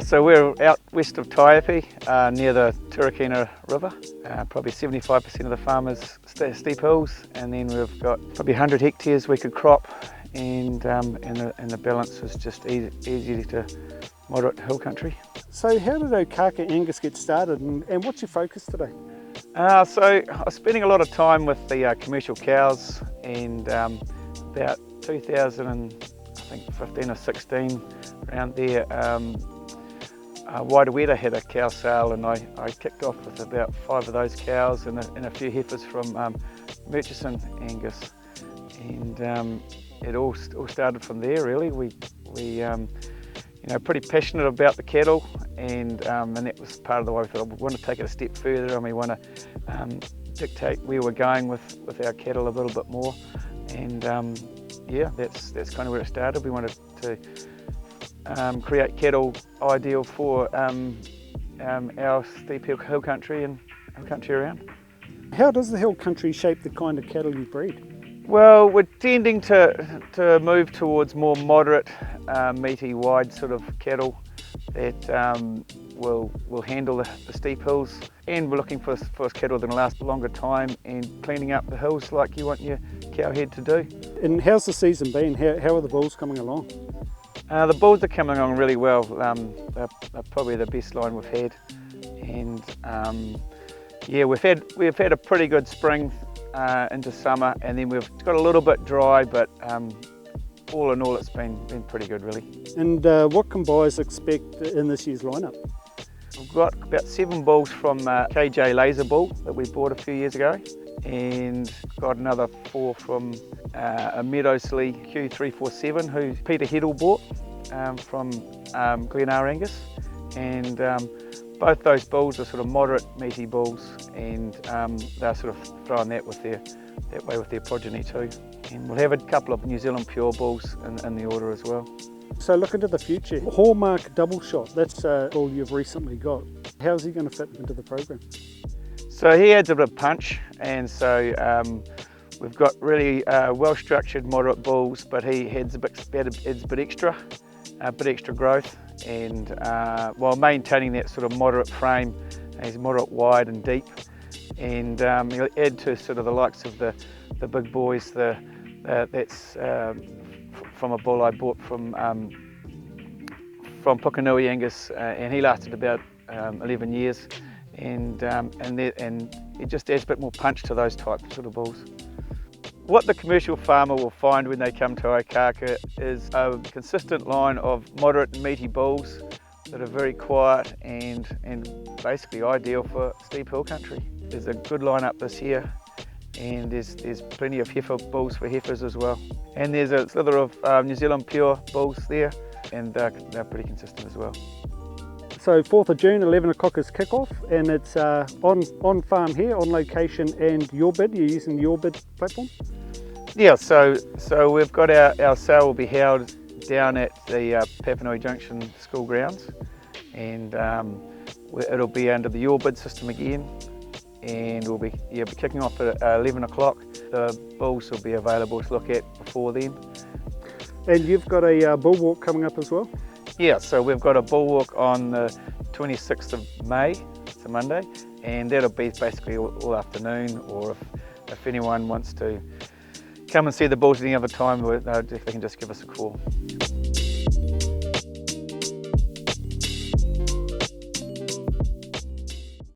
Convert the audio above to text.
So we're out west of Taihape, near the Turakina river. Probably 75% of the farmers steep hills, and then we've got probably 100 hectares we could crop, and the balance is just easy to moderate hill country. So how did Okaka Angus get started, and what's your focus today? So I was spending a lot of time with the commercial cows, and about 2015 or 16, around there, Wairaweta had a cow sale, and I kicked off with about 5 of those cows and a few heifers from Junction Angus, and it all started from there really. We pretty passionate about the cattle, and that was part of the way we thought we want to take it a step further, and we want to dictate where we're going with our cattle a little bit more, and yeah, that's kind of where it started. We wanted to create cattle ideal for our steep hill country and hill country around. How does the hill country shape the kind of cattle you breed? Well, we're tending to move towards more moderate, meaty, wide sort of cattle that will handle the steep hills, and we're looking for cattle that will last a longer time and cleaning up the hills like you want your cow head to do. And how's the season been? How are the bulls coming along? The bulls are coming along really well. They're probably the best line we've had, and yeah, we've had a pretty good spring into summer, and then we've got a little bit dry, but all in all it's been pretty good really. And what can buyers expect in this year's lineup? We've got about 7 bulls from KJ Laser Bull that we bought a few years ago, and got another 4 from a Meadowsley Q347 who Peter Heddle bought from Glenara Angus, and both those bulls are sort of moderate meaty bulls, and they're sort of throwing that with their progeny too. And we'll have a couple of New Zealand pure bulls in the order as well. So look into the future. Hallmark Double Shot, that's all you've recently got. How's he going to fit into the program? So he adds a bit of punch, and so we've got really well-structured moderate bulls, but he adds a bit extra growth, and while maintaining that sort of moderate frame. He's moderate wide and deep, and he'll add to sort of the likes of the big boys. That's from a bull I bought from Papanui Angus, and he lasted about 11 years, and it just adds a bit more punch to those types of bulls. What the commercial farmer will find when they come to Okaka is a consistent line of moderate and meaty bulls that are very quiet and basically ideal for steep hill country. There's a good lineup this year, and there's plenty of heifer bulls for heifers as well. And there's a slither of New Zealand pure bulls there, and they're pretty consistent as well. So 4th of June, 11 o'clock is kickoff, and it's on farm here, on location, and Yourbid. You're using the Yourbid platform? Yeah, so we've got our sale will be held down at the Papanui Junction school grounds, and it'll be under the Yourbid system again, and we'll be kicking off at 11 o'clock. The bulls will be available to look at before then. And you've got a bull walk coming up as well? Yeah, so we've got a bull walk on the 26th of May, it's a Monday, and that'll be basically all afternoon, or if anyone wants to come and see the bulls any other time, they can just give us a call.